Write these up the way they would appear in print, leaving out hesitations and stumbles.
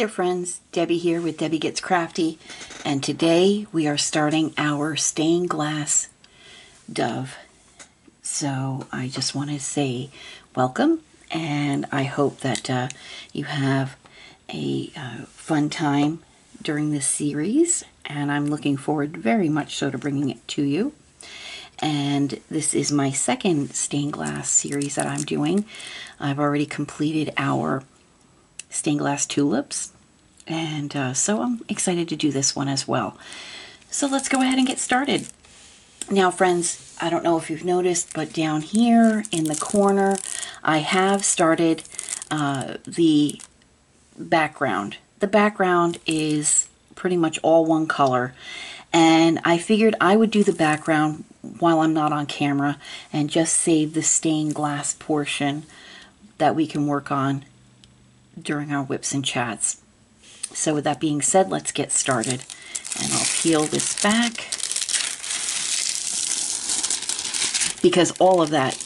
there friends, Debbie here with Debbie Gets Crafty, and today we are starting our stained glass dove. So I just want to say welcome, and I hope that you have a fun time during this series, and I'm looking forward very much so to bringing it to you. And this is my second stained glass series that I'm doing. I've already completed our stained glass tulips, and so I'm excited to do this one as well. So let's go ahead and get started. Now friends, I don't know if you've noticed, but down here in the corner I have started the background. The background is pretty much all one color, and I figured I would do the background while I'm not on camera and just save the stained glass portion that we can work on during our whips and chats. So with that being said, let's get started. And I'll peel this back, because all of that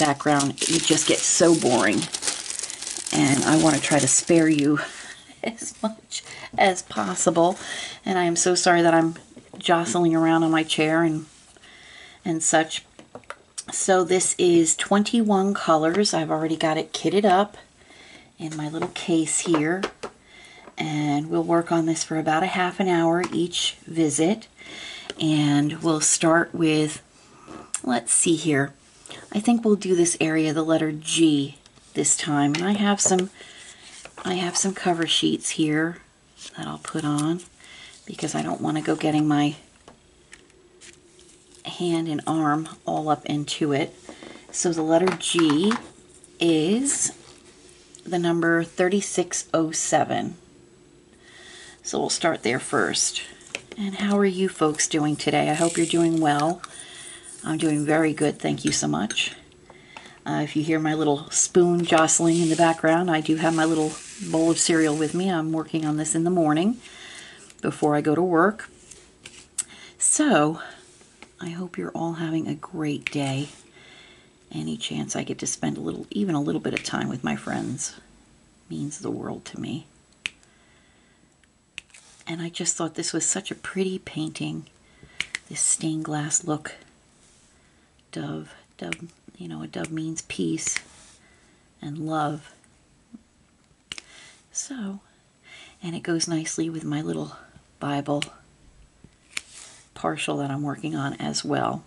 background would just get so boring, and I want to try to spare you as much as possible. And I am so sorry that I'm jostling around on my chair and such. So this is 21 colors. I've already got it kitted up in my little case here, and we'll work on this for about a half an hour each visit. And we'll start with, let's see here, I think we'll do this area, the letter G this time. And I have some cover sheets here that I'll put on, because I don't want to go getting my hand and arm all up into it. So the letter G is the number 3607. So we'll start there first. And how are you folks doing today? I hope you're doing well. I'm doing very good, thank you so much. If you hear my little spoon jostling in the background, I do have my little bowl of cereal with me. I'm working on this in the morning before I go to work. So I hope you're all having a great day. Any chance I get to spend even a little bit of time with my friends means the world to me. And I just thought this was such a pretty painting, this stained glass look. Dove, you know, a dove means peace and love. So, and it goes nicely with my little Bible partial that I'm working on as well.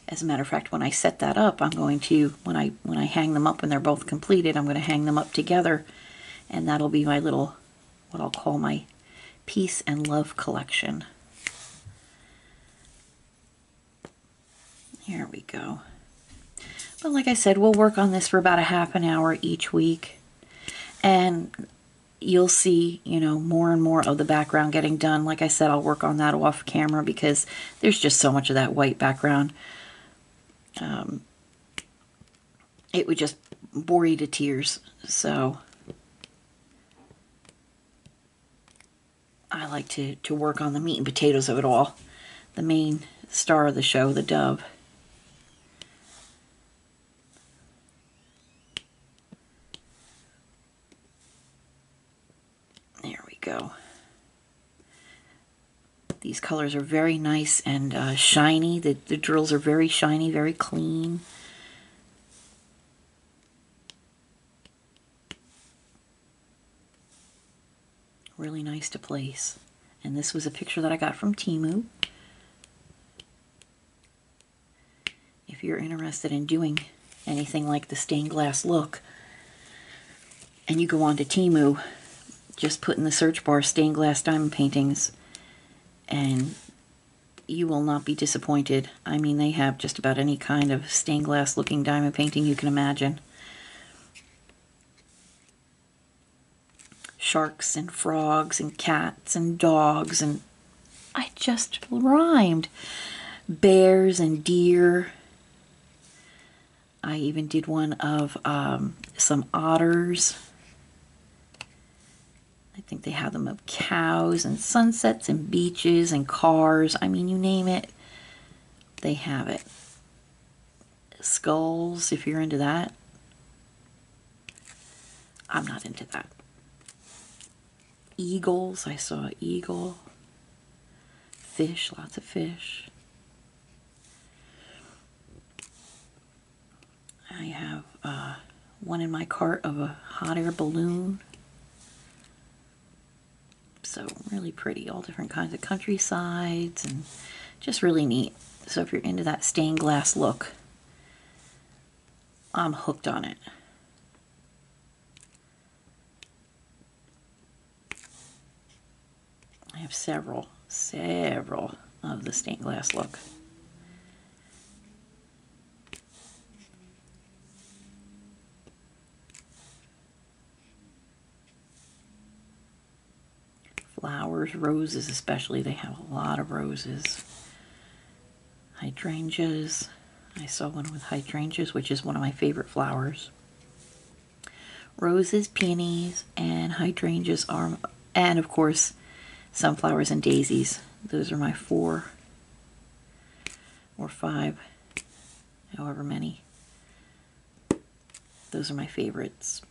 As a matter of fact, when I set that up, I'm going to, when I hang them up, when they're both completed, I'm going to hang them up together, and that'll be my little, what I'll call my peace and love collection. Here we go. But like I said, we'll work on this for about a half an hour each week, and you'll see, you know, more and more of the background getting done. Like I said, I'll work on that off camera because there's just so much of that white background. It would just bore you to tears. So I like to work on the meat and potatoes of it all. The main star of the show, the dove. There we go. These colors are very nice and shiny. The drills are very shiny, very clean. Really nice to place. And this was a picture that I got from Temu. If you're interested in doing anything like the stained glass look, and you go on to Temu, just put in the search bar stained glass diamond paintings, and you will not be disappointed. I mean, they have just about any kind of stained glass looking diamond painting you can imagine. Sharks and frogs and cats and dogs, and I just rhymed. Bears and deer. I even did one of some otters. I think they have them of cows and sunsets and beaches and cars. I mean, you name it, they have it. Skulls, if you're into that. I'm not into that. Eagles, I saw an eagle. Fish, lots of fish. I have one in my cart of a hot air balloon. So really pretty, all different kinds of countrysides and just really neat. So if you're into that stained glass look, I'm hooked on it. I have several of the stained glass look. Flowers, roses especially, they have a lot of roses. Hydrangeas, I saw one with hydrangeas, which is one of my favorite flowers. Roses, peonies, and hydrangeas are, and of course, sunflowers and daisies. Those are my 4 or 5, however many. Those are my favorites.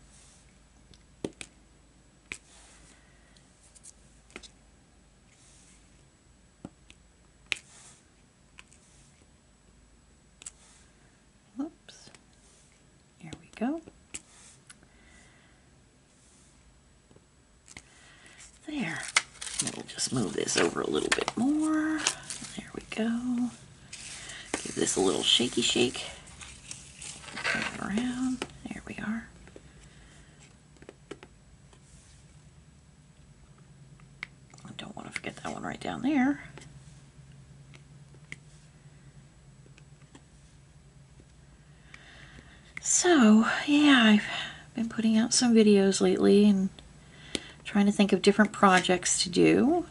Whoops. Here we go. There. We'll just move this over a little bit more. There we go. Give this a little shaky shake. Turn it around. There we are. I don't want to forget that one right down there. So, yeah, I've been putting out some videos lately and trying to think of different projects to do.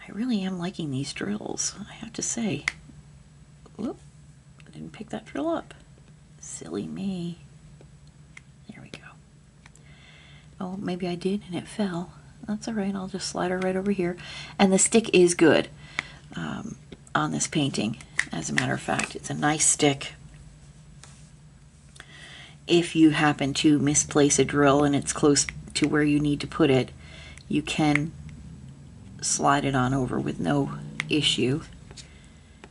I really am liking these drills, I have to say. Whoop, I didn't pick that drill up. Silly me. There we go. Oh, maybe I did and it fell. That's all right, I'll just slide her right over here. And the stick is good on this painting. As a matter of fact, it's a nice stick. If you happen to misplace a drill and it's close to where you need to put it, you can slide it on over with no issue.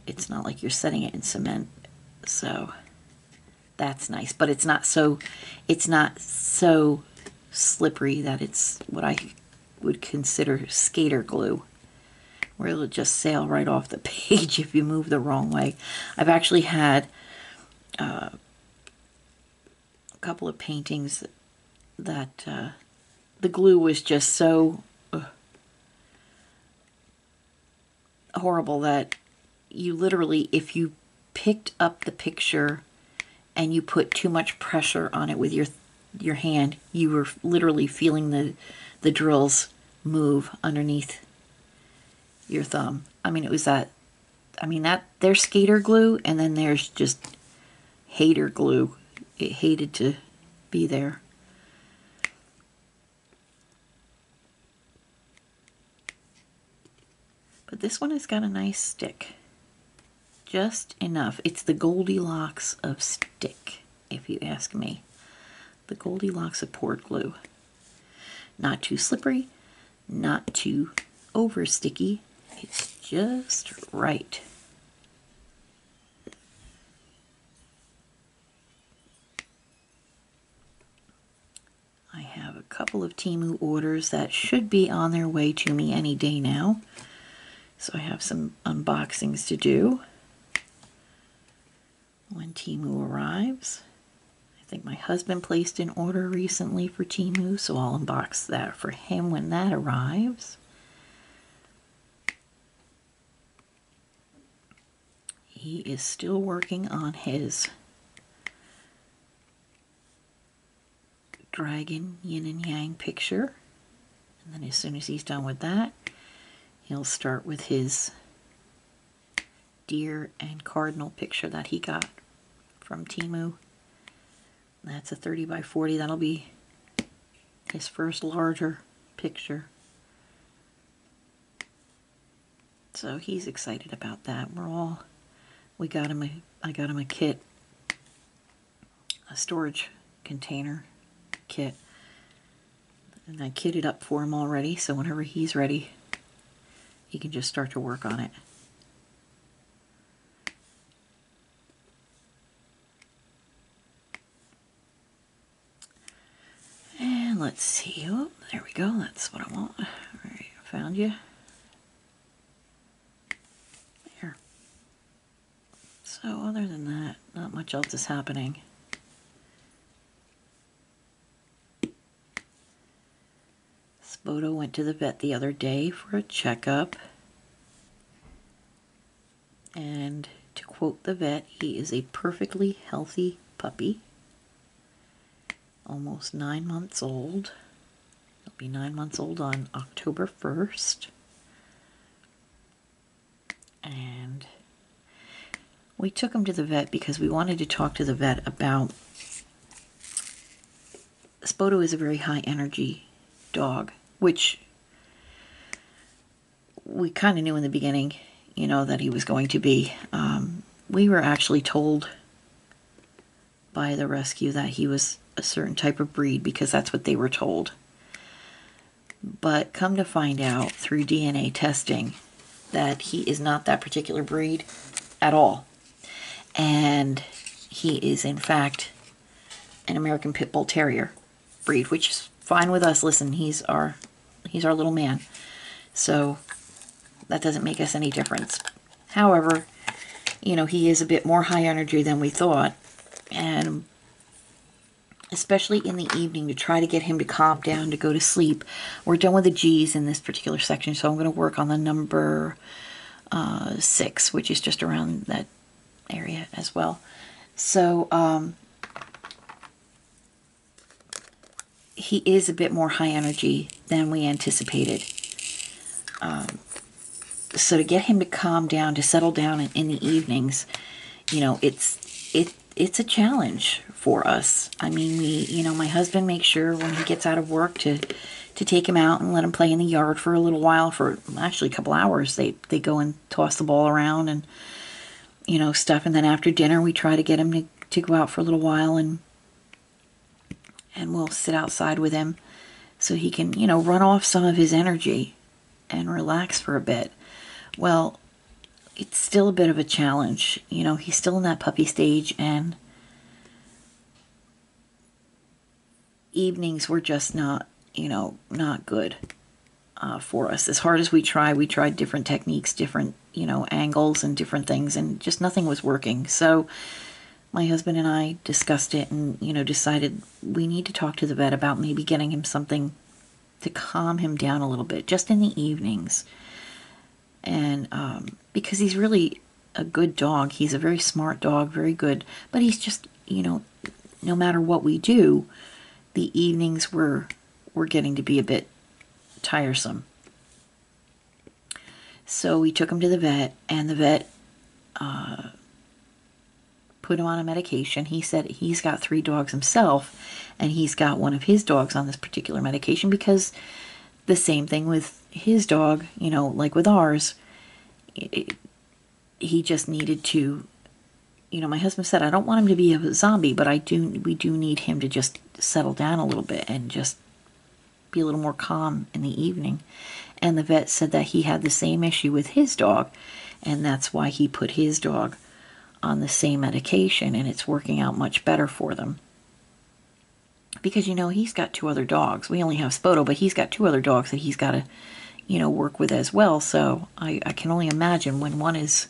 It's not like you're setting it in cement, so that's nice. But it's not so slippery that it's what I would consider skater glue, where it'll just sail right off the page if you move the wrong way. I've actually had a couple of paintings that the glue was just so horrible that you literally, if you picked up the picture and you put too much pressure on it with your hand, you were literally feeling the drills move underneath your thumb. I mean, it was that, I mean, that there's skater glue, and then there's just hater glue. It hated to be there. But this one has got a nice stick. Just enough. It's the Goldilocks of stick, if you ask me. The Goldilocks of poured glue. Not too slippery, not too over sticky. It's just right. I have a couple of Temu orders that should be on their way to me any day now. So I have some unboxings to do when Temu arrives. I think my husband placed an order recently for Temu, so I'll unbox that for him when that arrives. He is still working on his dragon yin and yang picture. And then as soon as he's done with that, he'll start with his deer and cardinal picture that he got from Temu. That's a 30 by 40. That'll be his first larger picture. So he's excited about that. I got him a kit, a storage container kit. And I kitted up for him already, so whenever he's ready, he can just start to work on it. And let's see. Oh, there we go. That's what I want. All right, I found you. There. So other than that, not much else is happening. Bodo went to the vet the other day for a checkup, and to quote the vet, he is a perfectly healthy puppy, almost 9 months old. He'll be 9 months old on October 1st. And we took him to the vet because we wanted to talk to the vet about, Spoto is a very high energy dog, which we kind of knew in the beginning, you know, that he was going to be. We were actually told by the rescue that he was a certain type of breed because that's what they were told. But come to find out through DNA testing that he is not that particular breed at all. And he is, in fact, an American Pit Bull Terrier breed, which is fine with us. Listen, he's our little man, so that doesn't make us any difference. However, you know, he is a bit more high energy than we thought, and especially in the evening, to try to get him to calm down, to go to sleep. We're done with the G's in this particular section, so I'm going to work on the number 6, which is just around that area as well. So he is a bit more high energy than we anticipated. So to get him to calm down, to settle down in the evenings, you know, it's a challenge for us. I mean, my husband makes sure when he gets out of work to take him out and let him play in the yard for a little while, for actually a couple hours. They go and toss the ball around and, you know, stuff. And then after dinner, we try to get him to go out for a little while, and we'll sit outside with him so he can, you know, run off some of his energy and relax for a bit. Well, it's still a bit of a challenge. You know, he's still in that puppy stage, and evenings were just not, you know, not good for us. As hard as we tried different techniques, different, you know, angles and different things, and just nothing was working. So my husband and I discussed it and, you know, decided we need to talk to the vet about maybe getting him something to calm him down a little bit, just in the evenings. And because he's really a good dog. He's a very smart dog, very good. But he's just, you know, no matter what we do, the evenings were getting to be a bit tiresome. So we took him to the vet, and the vet put him on a medication. He said he's got 3 dogs himself, and he's got one of his dogs on this particular medication because the same thing with his dog, you know, like with ours, he just needed to, you know, my husband said, I don't want him to be a zombie, but we do need him to just settle down a little bit and just be a little more calm in the evening. And the vet said that he had the same issue with his dog, and that's why he put his dog on the same medication, and it's working out much better for them. Because, you know, he's got 2 other dogs. We only have Spoto, but he's got 2 other dogs that he's got to, you know, work with as well. So I can only imagine when one is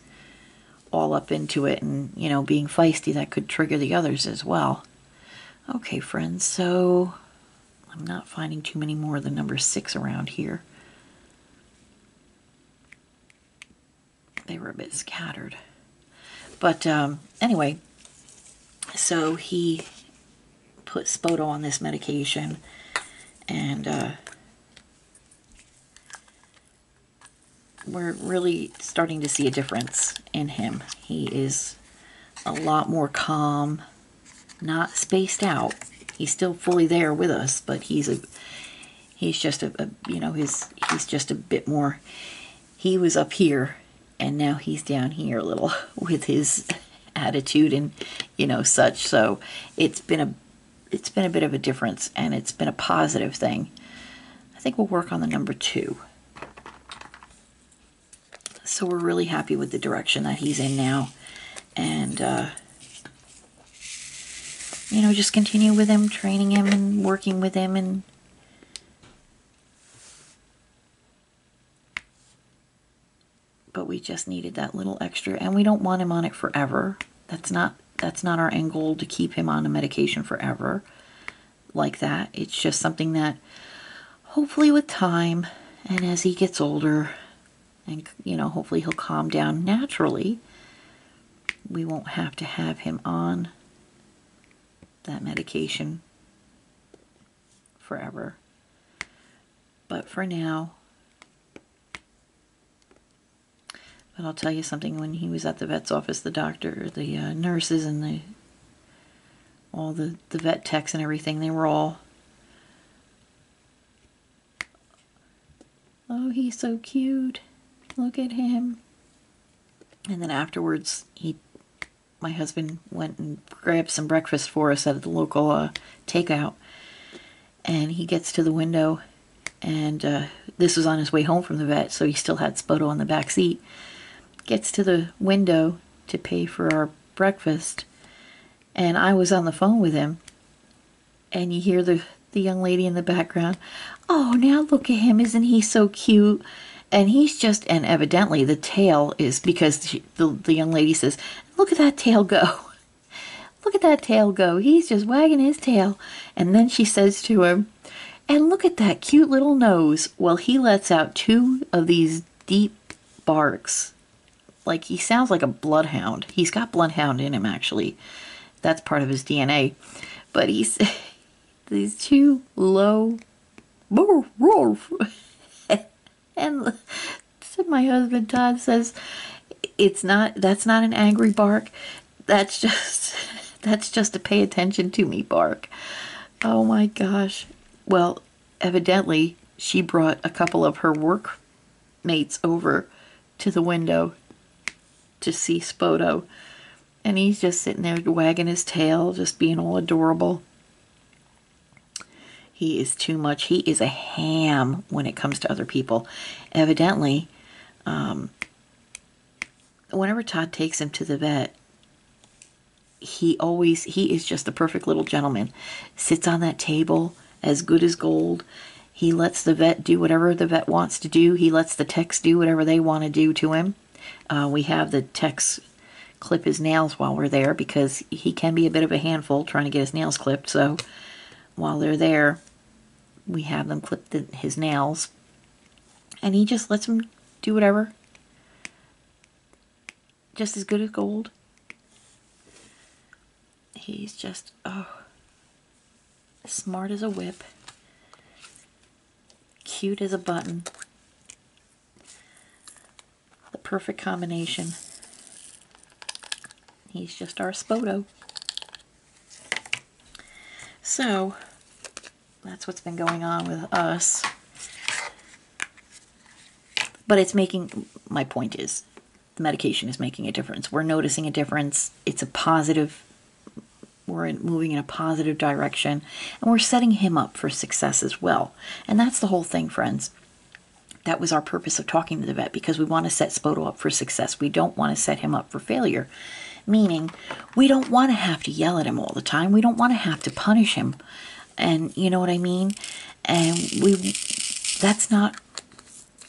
all up into it and, you know, being feisty, that could trigger the others as well. Okay, friends, so I'm not finding too many more of the number 6 around here. They were a bit scattered. But anyway, so he put Spoto on this medication, and we're really starting to see a difference in him. He is a lot more calm, not spaced out. He's still fully there with us, but he's just a you know, he's just a bit more. He was up here, and now he's down here a little with his attitude and, you know, such. So it's been it's been a bit of a difference, and it's been a positive thing. I think we'll work on the number 2. So we're really happy with the direction that he's in now. And, you know, just continue with him, training him and working with him. And but we just needed that little extra, and we don't want him on it forever. That's not our end goal, to keep him on a medication forever like that. It's just something that hopefully with time and as he gets older, and, you know, hopefully he'll calm down naturally, we won't have to have him on that medication forever. But for now, but I'll tell you something, when he was at the vet's office, the doctor, the nurses, and all the vet techs and everything, they were all, "Oh, he's so cute. Look at him." And then afterwards, my husband went and grabbed some breakfast for us at the local takeout. And he gets to the window, and this was on his way home from the vet, so he still had Spoto on the back seat. Gets to the window to pay for our breakfast, and I was on the phone with him, and you hear the young lady in the background, "Oh, now look at him, isn't he so cute?" And he's just, and evidently the tail is, because the young lady says, "Look at that tail go. Look at that tail go. He's just wagging his tail." And then she says to him, "And look at that cute little nose." Well, he lets out 2 of these deep barks. Like, he sounds like a bloodhound. He's got bloodhound in him, actually. That's part of his DNA. But he's these 2 low, and my husband Todd says, that's not an angry bark. That's just a pay attention to me bark. Oh my gosh. Well, evidently she brought a couple of her workmates over to the window to see Spoto, and he's just sitting there wagging his tail, just being all adorable. He is too much. He is a ham when it comes to other people. Evidently, whenever Todd takes him to the vet, he is just a perfect little gentleman. Sits on that table as good as gold. He lets the vet do whatever the vet wants to do. He lets the techs do whatever they want to do to him. We have the techs clip his nails while we're there, because he can be a bit of a handful trying to get his nails clipped. So while they're there, we have them clip his nails, and he just lets them do whatever. Just as good as gold. He's just, smart as a whip, cute as a button, the perfect combination. He's just our Spoto. So that's what's been going on with us. But it's making, my point is, the medication is making a difference. We're noticing a difference. It's a positive, we're moving in a positive direction, and we're setting him up for success as well. And that's the whole thing, friends. That was our purpose of talking to the vet, because we want to set Spoto up for success. We don't want to set him up for failure. Meaning, we don't want to have to yell at him all the time. We don't want to have to punish him. And you know what I mean? And that's not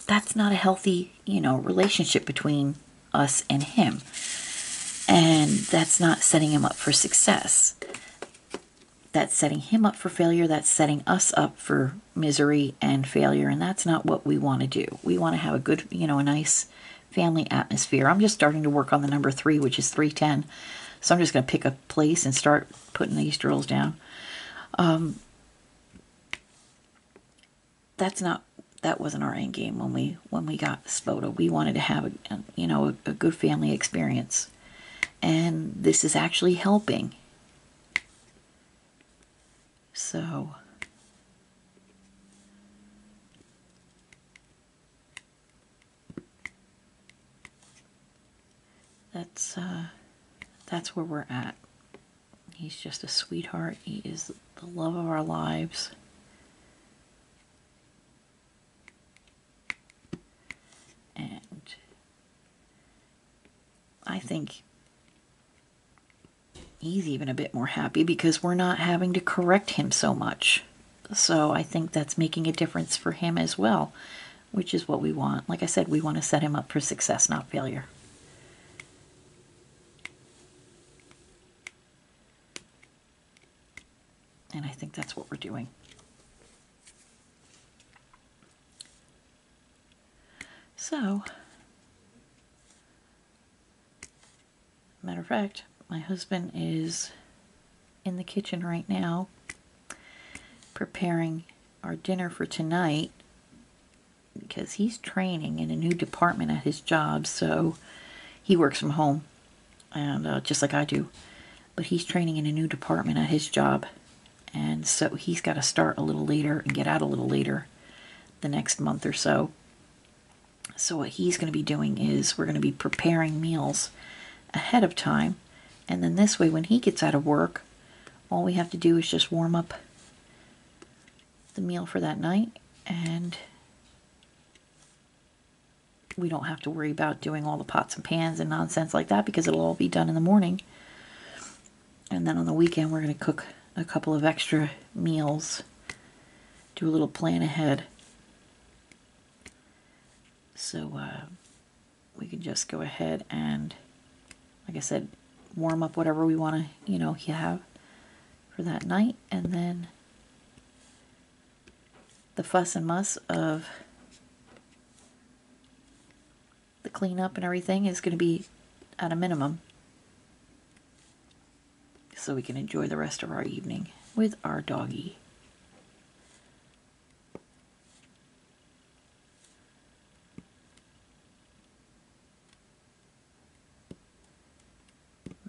a healthy, relationship between us and him. And that's not setting him up for success. That's setting him up for failure. That's setting us up for misery and failure. And that's not what we want to do. We want to have a good, a nice family atmosphere. I'm just starting to work on the number 3, which is 310. So I'm just going to pick a place and start putting these drills down. That wasn't our end game when we got Spoto. We wanted to have a good family experience, and this is actually helping. So that's where we're at. He's just a sweetheart. He is the love of our lives. And I think he's even a bit more happy because we're not having to correct him so much. So I think that's making a difference for him as well, which is what we want. Like I said, we want to set him up for success, not failure. And I think that's what we're doing. So, matter of fact, my husband is in the kitchen right now preparing our dinner for tonight because he's training in a new department at his job. So he works from home, and just like I do, but he's training in a new department at his job, and so he's got to start a little later and get out a little later the next month or so. So what he's going to be doing is we're going to be preparing meals ahead of time, and then this way when he gets out of work, all we have to do is just warm up the meal for that night, and we don't have to worry about doing all the pots and pans and nonsense like that because it'll all be done in the morning. And then on the weekend we're going to cook a couple of extra meals, do a little plan ahead. So we can just go ahead and, like I said, warm up whatever we want to, have for that night. And then the fuss and muss of the cleanup and everything is going to be at a minimum, so we can enjoy the rest of our evening with our doggy.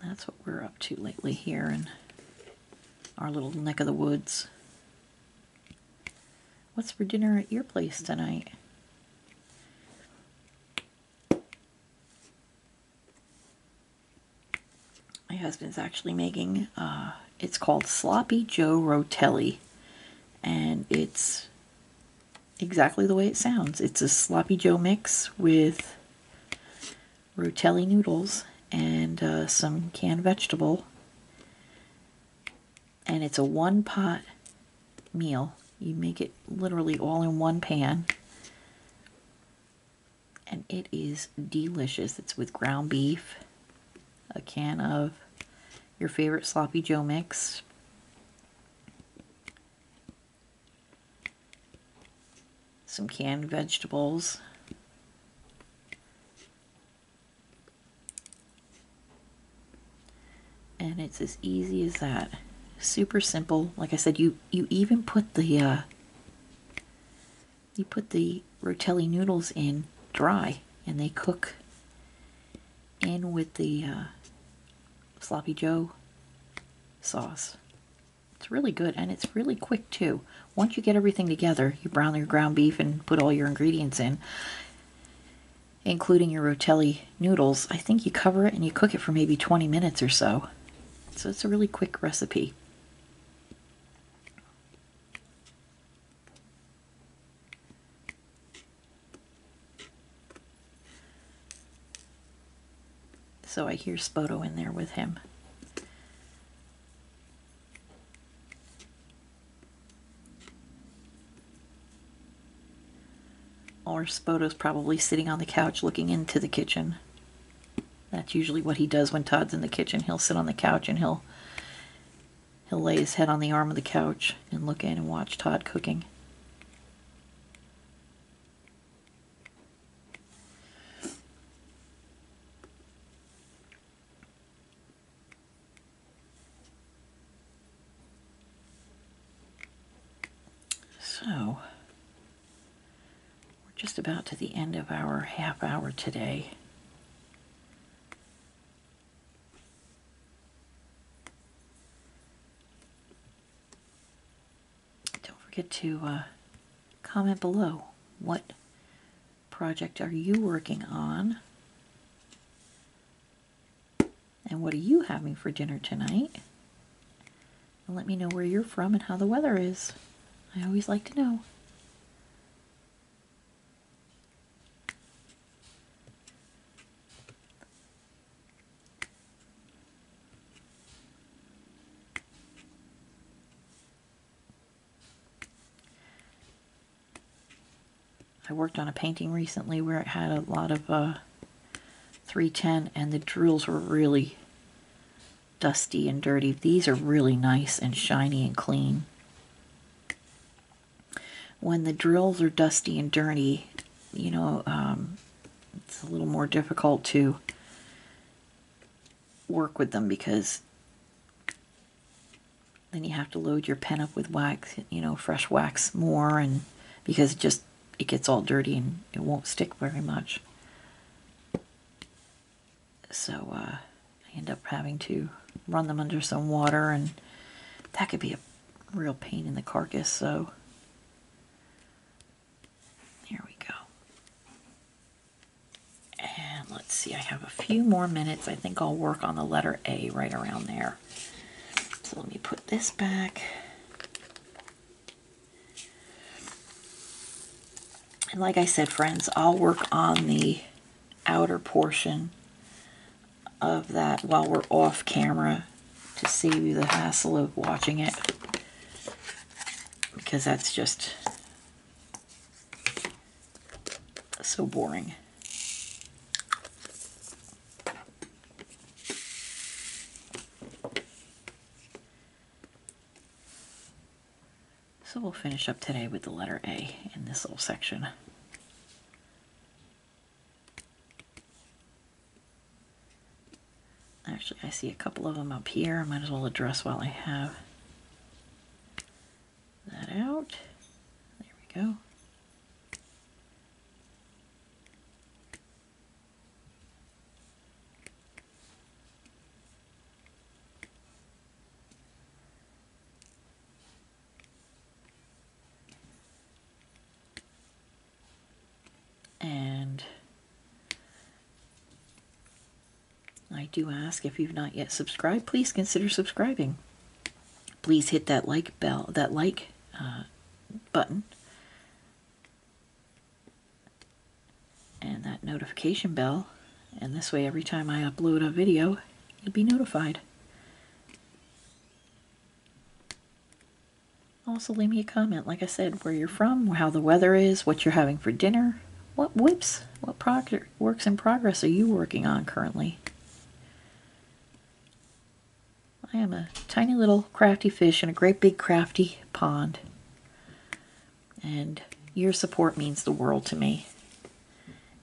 That's what we're up to lately here in our little neck of the woods. What's for dinner at your place tonight? My husband's actually making, it's called Sloppy Joe Rotelli, and it's exactly the way it sounds. It's a Sloppy Joe mix with rotelli noodles and some canned vegetable, and it's a one-pot meal. You make it literally all in one pan, and it is delicious. It's with ground beef, a can of your favorite Sloppy Joe mix, some canned vegetables, and it's as easy as that. Super simple. Like I said, you even put the rotelli noodles in dry, and they cook in with the Sloppy Joe sauce. It's really good, and it's really quick too. Once you get everything together, you brown your ground beef and put all your ingredients in, including your rotelli noodles. I think you cover it and you cook it for maybe 20 minutes or so. So it's a really quick recipe. So I hear Spoto in there with him. Or Spoto's probably sitting on the couch looking into the kitchen. That's usually what he does when Todd's in the kitchen. He'll sit on the couch and he'll lay his head on the arm of the couch and look in and watch Todd cooking. So, we're just about to the end of our half hour today. Don't forget to comment below. What project are you working on? And what are you having for dinner tonight? And let me know where you're from and how the weather is. I always like to know. I worked on a painting recently where it had a lot of 310 and the drills were really dusty and dirty. These are really nice and shiny and clean. When the drills are dusty and dirty, you know, it's a little more difficult to work with them because then you have to load your pen up with wax, you know, fresh wax more, and because it gets all dirty and it won't stick very much. So I end up having to run them under some water, and that could be a real pain in the carcass. So here we go. And let's see, I have a few more minutes. I think I'll work on the letter A right around there. So let me put this back. And like I said, friends, I'll work on the outer portion of that while we're off camera to save you the hassle of watching it, because that's just so boring. So we'll finish up today with the letter A in this little section. Actually, I see a couple of them up here. I might as well address while I have that out. There we go. And I do ask, if you've not yet subscribed, please consider subscribing. Please hit that like bell, that like button, and that notification bell, and this way every time I upload a video, you'll be notified. Also leave me a comment, like I said, where you're from, how the weather is, what you're having for dinner, what WIPs, what works in progress are you working on currently. I am a tiny little crafty fish in a great big crafty pond, and your support means the world to me.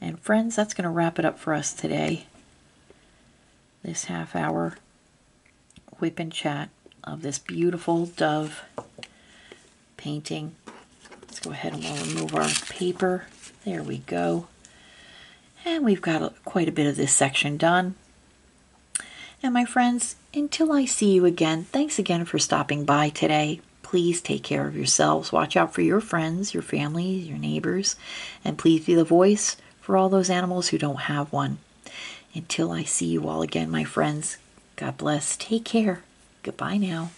And friends, that's going to wrap it up for us today. This half-hour WIP and chat of this beautiful dove painting. Let's go ahead and we'll remove our paper. There we go. And we've got quite a bit of this section done. And my friends, until I see you again, thanks again for stopping by today. Please take care of yourselves. Watch out for your friends, your family, your neighbors, and please be the voice for all those animals who don't have one. Until I see you all again, my friends, God bless. Take care. Goodbye now.